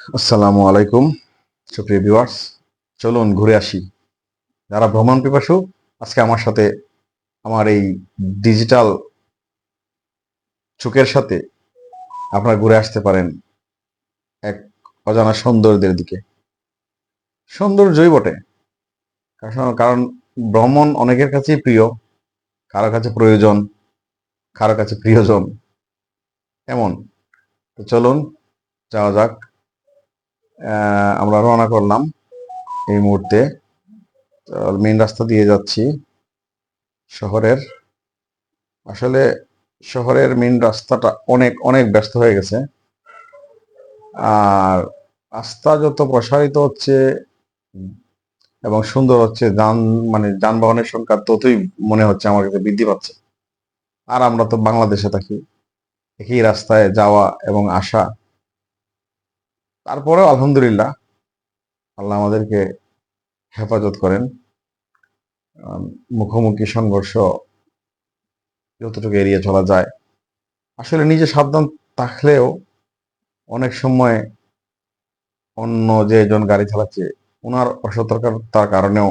আসসালামু আলাইকুম সুপ্রিয় ভিউয়ার্স, চলুন ঘুরে আসি। যারা ভ্রমণ পিপাসু, আজকে আমার সাথে আমার এই ডিজিটাল চোখের সাথে আপনারা ঘুরে আসতে পারেন এক অজানা সৌন্দর্যের দিকে। সৌন্দর্যই বটে, কারণ ভ্রমণ অনেকের কাছেই প্রিয়, কারো কাছে প্রয়োজন, কারো কাছে প্রিয়জন, এমন। তো চলুন যাওয়া যাক। আমরা রওনা করলাম এই মুহূর্তে। মেইন রাস্তা দিয়ে যাচ্ছি শহরের। আসলে শহরের মেইন রাস্তাটা অনেক অনেক ব্যস্ত হয়ে গেছে। আর রাস্তা যত প্রসারিত হচ্ছে এবং সুন্দর হচ্ছে, যানবাহনের সংখ্যা ততই মনে হচ্ছে আমার কাছে বৃদ্ধি পাচ্ছে। আর আমরা তো বাংলাদেশে থাকি, একই রাস্তায় যাওয়া এবং আসা। তারপরেও আলহামদুলিল্লাহ, আল্লাহ আমাদেরকে হেফাজত করেন। মুখোমুখি সংঘর্ষ যতটুকু এড়িয়ে চলা যায়। আসলে নিজে সাবধান থাকলেও অনেক সময় অন্য যে জন গাড়ি চালাচ্ছে ওনার অসতর্কতার কারণেও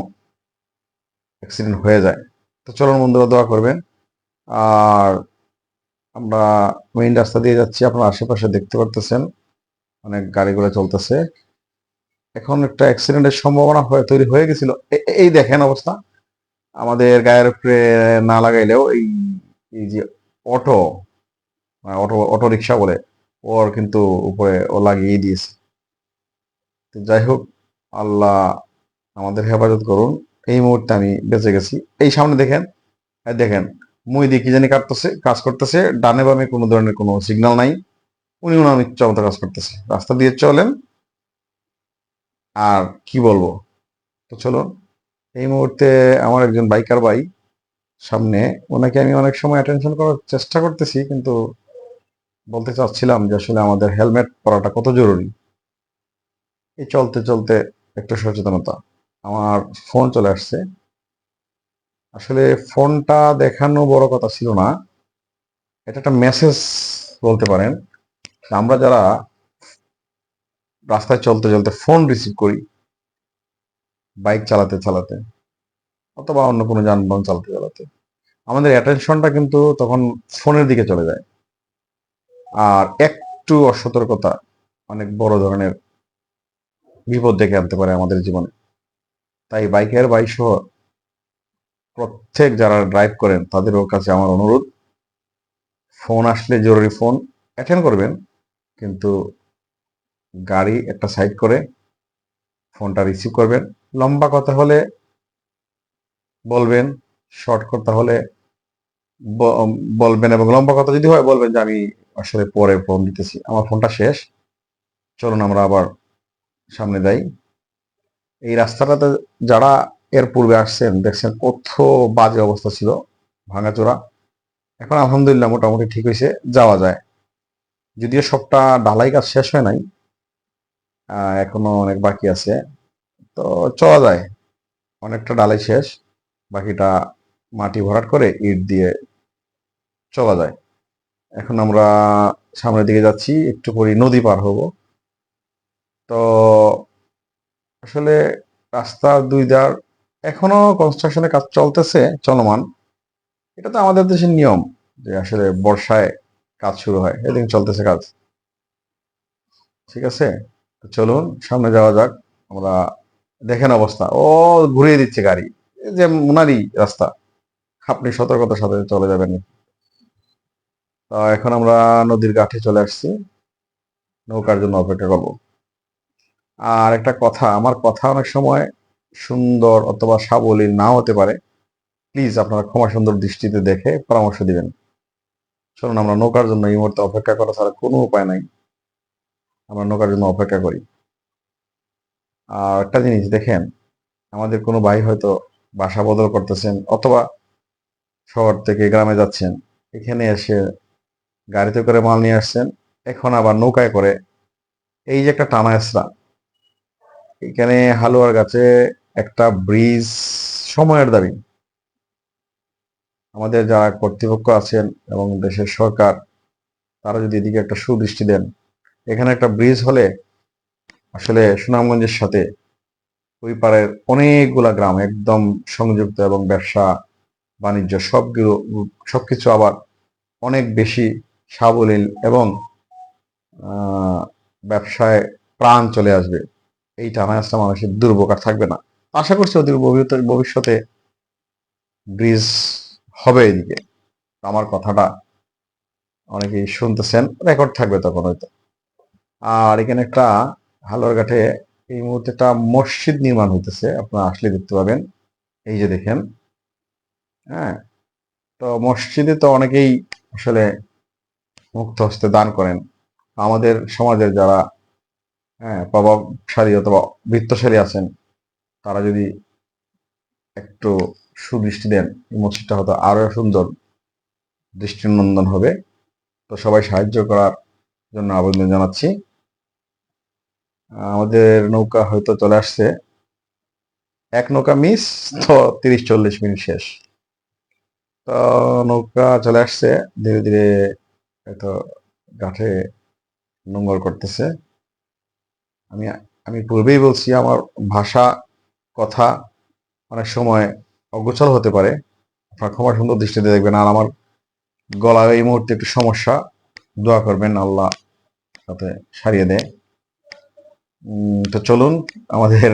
অ্যাক্সিডেন্ট হয়ে যায়। তো চলুন বন্ধুরা, দোয়া করবেন। আর আমরা মেইন রাস্তা দিয়ে যাচ্ছি, আপনার আশেপাশে দেখতে পারতেছেন অনেক গাড়িগুলো চলতেছে। এখন একটা অ্যাক্সিডেন্টের সম্ভাবনা তৈরি হয়ে গেছিল। এই দেখেন অবস্থা। আমাদের গায়ের উপরে না লাগাইলেও এই এই যে অটো অটো অটো রিক্সা বলে, ওর কিন্তু উপরে ও লাগিয়ে দিয়েছে। তো যাই হোক, আল্লাহ আমাদের হেফাজত করুন। এই মুহূর্তে আমি বেঁচে গেছি। এই সামনে দেখেন, দেখেন মই দিয়ে কি জানি কাজ করতেছে। ডানে বামে কোনো ধরনের কোনো সিগন্যাল নাই। উনি ওনার ইচ্ছা মতো কাজ করতেছে, রাস্তা দিয়ে চলেন। আর কি বলবো। তো চলো, এই মুহূর্তে আমার একজন বাইকার ভাই সামনে, ওনাকে আমি অনেক সময় অ্যাটেনশন করার চেষ্টা করতেছি, কিন্তু বলতে চাচ্ছিলাম যে আসলে আমাদের হেলমেট পরাটা কত জরুরি। এই চলতে চলতে একটু সচেতনতা। আমার ফোন চলে আসছে। আসলে ফোনটা দেখানো বড় কথা ছিল না, এটা একটা মেসেজ বলতে পারেন। আমরা যারা রাস্তায় চলতে চলতে ফোন রিসিভ করি, বাইক চালাতে চালাতে অথবা অন্য কোনো যানবাহন চালাতে চালাতে, আমাদের অ্যাটেনশনটা কিন্তু তখন ফোনের দিকে চলে যায়। আর একটু অসতর্কতা অনেক বড় ধরনের বিপদ ডেকে আনতে পারে আমাদের জীবনে। তাই বাইকের ভাই সহ প্রত্যেক যারা ড্রাইভ করেন তাদেরও কাছে আমার অনুরোধ, ফোন আসলে জরুরি ফোন অ্যাটেন্ড করবেন, কিন্তু গাড়ি একটা সাইড করে ফোনটা রিসিভ করবেন। লম্বা কথা হলে বলবেন, শর্ট কথা হলে বলবেন, এবং লম্বা কথা যদি হয় বলবেন যে আমি আসলে পরে ফোন দিতেছি, আমার ফোনটা শেষ। চলুন আমরা আবার সামনে যাই। এই রাস্তাটাতে যারা এর পূর্বে আসছেন দেখছেন কত বাজে অবস্থা ছিল, ভাঙাচোরা। এখন আলহামদুলিল্লাহ মোটামুটি ঠিক হয়েছে, যাওয়া যায়। যদিও সবটা ঢালাই কাজ শেষ হয় নাই, এখনো অনেক বাকি আছে। তো চলা যায়, অনেকটা ঢালাই শেষ, বাকিটা মাটি ভরাট করে ইট দিয়ে চলা যায়। এখন আমরা সামনের দিকে যাচ্ছি, একটু পরে নদী পার হব। তো আসলে রাস্তার দুই ধার এখনো কনস্ট্রাকশনের কাজ চলতেছে, চলমান। এটা তো আমাদের দেশের নিয়ম যে আসলে বর্ষায় কাজ শুরু হয়, এদিন চলতেছে কাজ। ঠিক আছে, তো চলুন সামনে যাওয়া যাক। আমরা দেখেন অবস্থা, ও ঘুরিয়ে দিচ্ছে গাড়ি। এই যে মুনারি রাস্তা, আপনি সতর্কতার সাথে চলে যাবেন। তো এখন আমরা নদীর ঘাটে চলে আসছি, নৌকার জন্য অপেক্ষা করব। আর একটা কথা, আমার কথা অনেক সময় সুন্দর অথবা সাবলীল নাও হতে পারে। প্লিজ আপনারা ক্ষমা সুন্দর দৃষ্টিতে দেখে পরামর্শ দিবেন। চলুন আমরা নৌকার জন্য এই মুহূর্তে অপেক্ষা করা ছাড়া কোনো উপায় নাই, আমরা নৌকার জন্য অপেক্ষা করি। আর একটা জিনিস দেখেন, আমাদের কোনো ভাই হয়তো বাসা বদল করতেছেন অথবা শহর থেকে গ্রামে যাচ্ছেন, এখানে এসে গাড়িতে করে মাল নিয়ে আসছেন, এখন আবার নৌকায় করে। এই যে একটা টানা হেঁচড়া, এখানে হালুয়ার গাছে একটা ব্রিজ সময়ের দাবি। আমাদের যারা কর্তৃপক্ষ আছেন এবং দেশের সরকার, তারা যদি এদিকে একটা সুদৃষ্টি দেন, এখানে একটা ব্রিজ হলে আসলে সুনামগঞ্জের সাথে ওই পারের অনেকগুলা গ্রাম একদম সংযুক্ত এবং ব্যবসা বাণিজ্য সবকিছু আবার অনেক বেশি সাবলীল এবং আহ, ব্যবসায় প্রাণ চলে আসবে। এই টানা মানুষের দুর্ভোগ আর থাকবে না। আশা করছি অদূর ভবিষ্যতে ব্রিজ হবে এদিকে। আমার কথাটা অনেকেই শুনতেছেন, রেকর্ড থাকবে তখন হয়তো। আর এখানে একটা হালুয়াঘাটে এই মুহূর্তে একটা মসজিদ নির্মাণ হইতেছে, আপনারা আসলে দেখতে পাবেন। এই যে দেখেন, হ্যাঁ। তো মসজিদে তো অনেকেই আসলে মুক্ত হস্তে দান করেন। আমাদের সমাজের যারা প্রভাবশালী অথবা বৃত্তশালী আছেন, তারা যদি একটু সুদৃষ্টি দেন, এই মসজিদটা হয়তো আরো সুন্দর দৃষ্টিনন্দন হবে। তো সবাই সাহায্য করার জন্য আবেদন জানাচ্ছি। আমাদের নৌকা হয়তো চলে আসছে, এক নৌকা মিস, তো 30-40 মিনিট শেষ। তো নৌকা চলে আসছে ধীরে ধীরে, হয়তো ঘাটে নোঙর করতেছে। আমি আমি পূর্বেই বলছি, আমার ভাষা কথা অনেক সময় অগোচর হতে পারে, আপনার ক্ষমা সুন্দর দৃষ্টিতে দেখবেন। আর আমার গলায় এই মুহূর্তে একটু সমস্যা, দোয়া করবেন আল্লাহ যাতে সারিয়ে দেয়। তো চলুন, আমাদের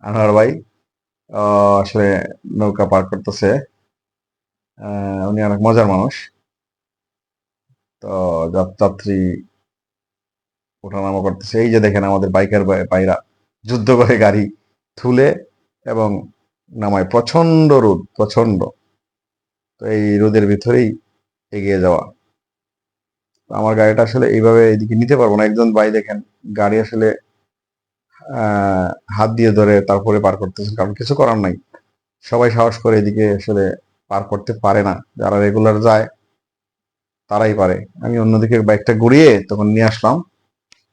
আনোয়ার ভাই আসলে নৌকা পার করতেছে। উনি অনেক মজার মানুষ। তো যাত্রী ওঠানামা করতেছে। এই যে দেখেন আমাদের বাইকার ভাইরা যুদ্ধ করে গাড়ি তুলে এবং নামায়। প্রচন্ড রোদ, প্রচন্ড। তো এই রোদের ভিতরেই এগিয়ে যাওয়া। আমার গাড়িটা আসলে এইভাবে এদিকে নিতে পারবো না। একজন ভাই দেখেন গাড়ি আসলে আহ হাত দিয়ে ধরে তারপরে পার করতেছেন, কারণ কিছু করার নাই। সবাই সাহস করে এদিকে আসলে পার করতে পারে না, যারা রেগুলার যায় তারাই পারে। আমি অন্যদিকে বাইকটা ঘুরিয়ে তখন নিয়ে আসলাম।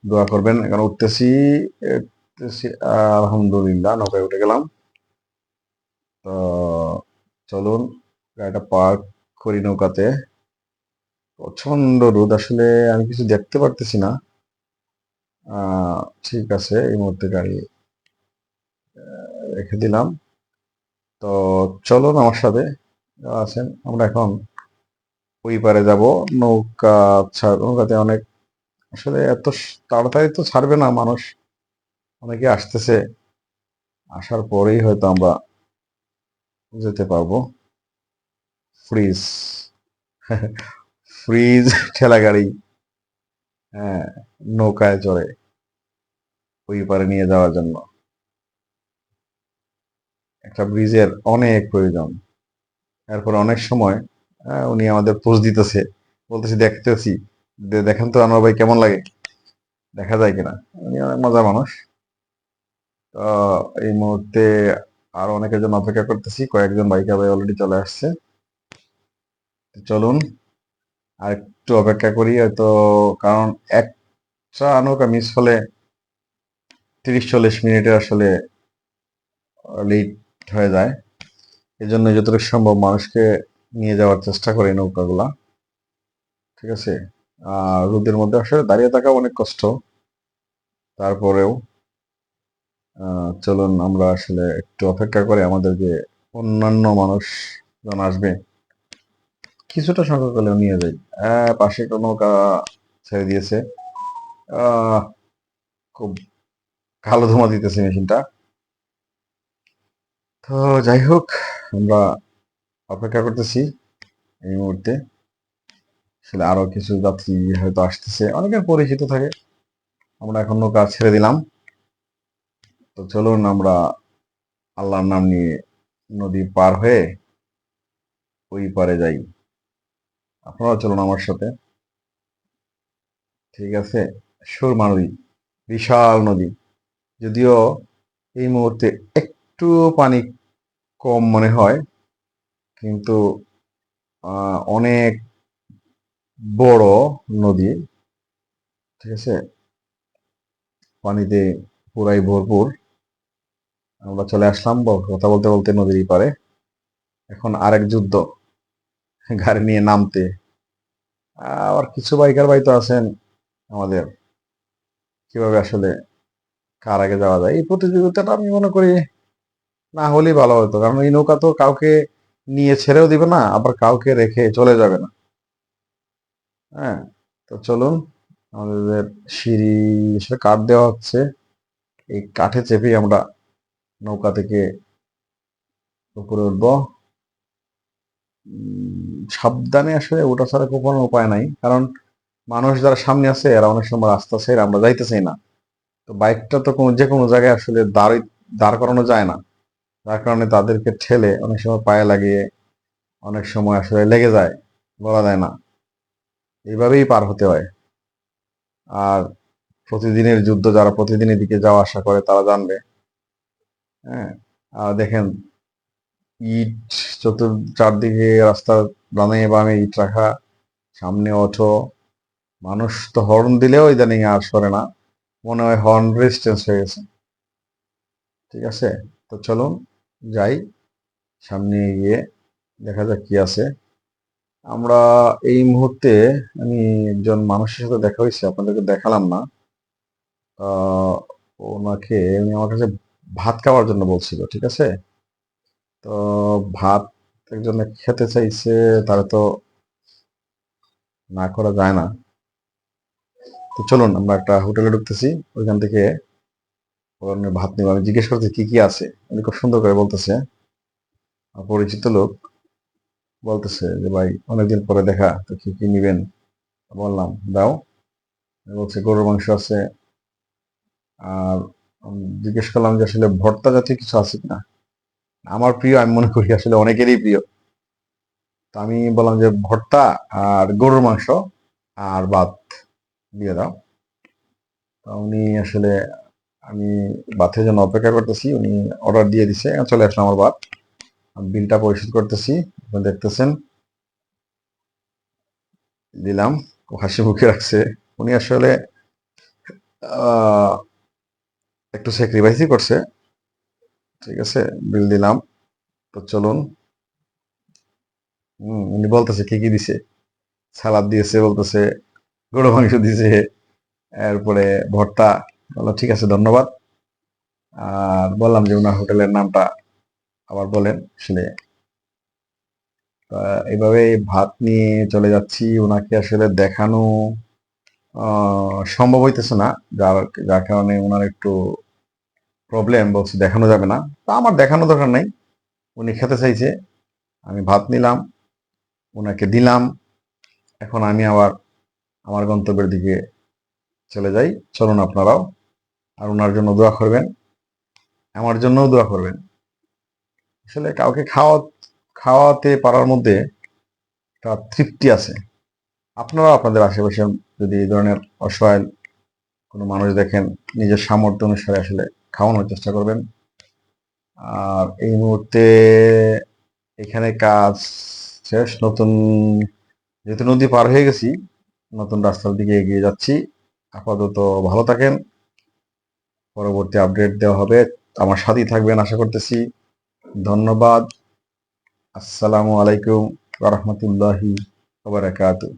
দোয়া করবেন। এখন উঠতেছি, আলহামদুলিল্লাহ নৌকায় উঠে গেলাম। তো চলুন গাড়িটা পার্ক করি নৌকাতে। প্রচন্ড রোদ, আসলে আমি কিছু দেখতে পারতেছি না। ঠিক আছে, এই মুহূর্তে গাড়ি রেখে দিলাম। তো চলুন আমার সাথে যারা আছেন, আমরা এখন ওই পারে যাব। নৌকা নৌকাতে অনেক, আসলে এত তাড়াতাড়ি তো ছাড়বে না মানুষ, অনেকে আসতেছে। আসার পরেই হয়তো আমরা যেতে পারবো। ফ্রিজ ফ্রিজ ঠেলা গাড়ি, হ্যাঁ, নৌকায় চড়ে ওই পারে নিয়ে যাওয়ার জন্য একটা ব্রিজের অনেক প্রয়োজন। এরপর অনেক সময় উনি আমাদের পোজ দিতেছে, বলতেছি দেখতেছি, দেখেন তো আনোয়ার ভাই কেমন লাগে, দেখা যায় কিনা। উনি অনেক মজার মানুষ। তো এই মুহূর্তে আরো অনেকের জন্য অপেক্ষা করতেছি, কয়েকজন বাইকার ভাই অলরেডি চলে আসছে। চলুন আর একটু অপেক্ষা করি হয়তো, কারণ একটা নৌকা মিস হলে 30-40 মিনিটে আসলে লেট হয়ে যায়। এই জন্য যতটুকু সম্ভব মানুষকে নিয়ে যাওয়ার চেষ্টা করি নৌকাগুলা, ঠিক আছে। আর রোদের মধ্যে আসলে দাঁড়িয়ে থাকা অনেক কষ্ট, তারপরেও চলুন আমরা আসলে একটু অপেক্ষা করে আমাদের যে অন্যান্য মানুষজন আসবে কিছুটা সংখ্যক হলেও নিয়ে যাই। পাশে একটা নৌকা ছেড়ে দিয়েছে, আহ খুব কালো ধোঁয়া দিতেছে মেশিনটা। তো যাই হোক, আমরা অপেক্ষা করতেছি এই মুহূর্তে। আসলে আরো কিছু যাত্রী হয়তো আসতেছে, অনেকের পরিচিত থাকে। আমরা এখন নৌকা ছেড়ে দিলাম। তো চলুন আমরা আল্লাহর নাম নিয়ে নদী পার হয়ে ওই পারে যাই। আপনারা চলুন আমার সাথে, ঠিক আছে। সুরমা নদী, বিশাল নদী। যদিও এই মুহূর্তে একটু পানি কম মনে হয়, কিন্তু অনেক বড় নদী, ঠিক আছে। পানিতে পুরাই ভরপুর। আমরা চলে আসলাম কথা বলতে বলতে নদীর পারে। এখন আরেক যুদ্ধ, গাড়ি নিয়ে নামতে। আবার কিছু বাইকার ভাই তো আছেন আমাদের, কিভাবে আসলে কার আগে যাওয়া যায়, এই প্রতিযোগিতাটা আমি মনে করি না হলেই ভালো হতো। কারণ এই নৌকা তো কাউকে নিয়ে ছেড়েও দিবে না, আবার কাউকে রেখে চলে যাবে না। হ্যাঁ, তো চলুন, আমাদের সিঁড়ি হিসেবে কাঠ দেওয়া হচ্ছে, এই কাঠে চেপেই আমরা নৌকা থেকে উপরে উঠবো। সাবধানে আসলে ওটা ছাড়া কোনো উপায় নাই, কারণ মানুষ যারা সামনে আছে এরা অনেক সময় রাস্তা ছেড়ে আমরা যাইতে চাই না। তো বাইকটা তো যে কোনো জায়গায় আসলে দাঁড় করানো যায় না, যার কারণে তাদেরকে ঠেলে অনেক সময় পায়ে লাগিয়ে অনেক সময় আসলে লেগে যায়, বলা যায় না, এইভাবেই পার হতে হয়। আর প্রতিদিনের যুদ্ধ, যারা প্রতিদিন এদিকে যাওয়া আসা করে তারা জানবে। হ্যাঁ, আর দেখেন, ইট চারদিকে রাস্তার ডানে বামে ইট রাখা, সামনে অটো, মানুষ তো হর্ন দিলেও ইদানিং আর সরে না, মনে হয় হর্ন রেজিস্ট্যান্স হয়ে গেছে। ঠিক আছে, তো চলুন যাই, সামনে গিয়ে দেখা যাক কি আছে। আমরা এই মুহূর্তে, আমি একজন মানুষের সাথে দেখা হয়েছে, আপনাদেরকে দেখালাম না। আহ, ওনাকে উনি আমার কাছে ভাত খাওয়ার জন্য বলছিল, ঠিক আছে। তো ভাত একজন খেতে চাইছে, তারা তো না করা যায় না। তো চলুন আমরা একটা হোটেলে ঢুকতেছি, ওইখান থেকে ওখানে ভাত নিব। আমি জিজ্ঞেস করছি কি কি আছে, উনি খুব সুন্দর করে বলতেছে, পরিচিত লোক, বলতেছে যে ভাই অনেকদিন পরে দেখা, তো কি কি নিবেন। বললাম দাও, বলছে গরুর মাংস আছে, আর জিজ্ঞেস করলাম যে আসলে ভর্তা জাতীয় কিছু আছে কিনা। আমার প্রিয়, আমি মনে করি আসলে অনেকেরই প্রিয়। তো আমি বললাম যে ভর্তা আর গরুর মাংস আর ভাত দিয়ে দাও। তা উনি আসলে, আমি ভাতের জন্য অপেক্ষা করতেছি, উনি অর্ডার দিয়ে দিছে, চলে আসলো আমার ভাত। আমি বিলটা পরিশোধ করতেছি, আপনি দেখতেছেন, দিলাম। ও হাসি মুখে রাখছে। উনি আসলে আহ, একটু স্যাক্রিফাইসই করছে। ঠিক আছে, বিল দিলাম। তো চলুন, উনি বলতেছে কি কি দিছে, সালাদ দিয়েছে, বলতেছে গরু মাংস দিছে, এরপরে ভর্তা। বললো ঠিক আছে, ধন্যবাদ। আর বললাম যে ওনার হোটেলের নামটা আবার বলেন আসলে। এইভাবে ভাত নিয়ে চলে যাচ্ছি, ওনাকে আসলে দেখানো সম্ভব হইতেছে না, যার যার কারণে ওনার একটু প্রবলেম, বলছে দেখানো যাবে না। তা আমার দেখানো দরকার নাই, উনি খেতে চাইছে, আমি ভাত নিলাম, ওনাকে দিলাম। এখন আমি আবার আমার গন্তব্যের দিকে চলে যাই। চলুন আপনারাও, আর ওনার জন্য দোয়া করবেন, আমার জন্যও দোয়া করবেন। আসলে কাউকে খাওয়াতে পারার মধ্যে একটা তৃপ্তি আছে। আপনারাও আপনাদের আশেপাশে যদি এই ধরনের অসহায় কোনো মানুষ দেখেন, নিজের সামর্থ্য অনুসারে আসলে খাওয়ানোর চেষ্টা করবেন। আর এই মুহূর্তে এখানে কাজ শেষ, নতুন যেহেতু নদী পার হয়ে গেছি, নতুন রাস্তার দিকে এগিয়ে যাচ্ছি। আপাতত ভালো থাকেন, পরবর্তী আপডেট দেওয়া হবে, আমার সাথেই থাকবেন আশা করতেছি। ধন্যবাদ। আসসালামু আলাইকুম ওয়া রাহমাতুল্লাহি ওয়া বারাকাতুহু।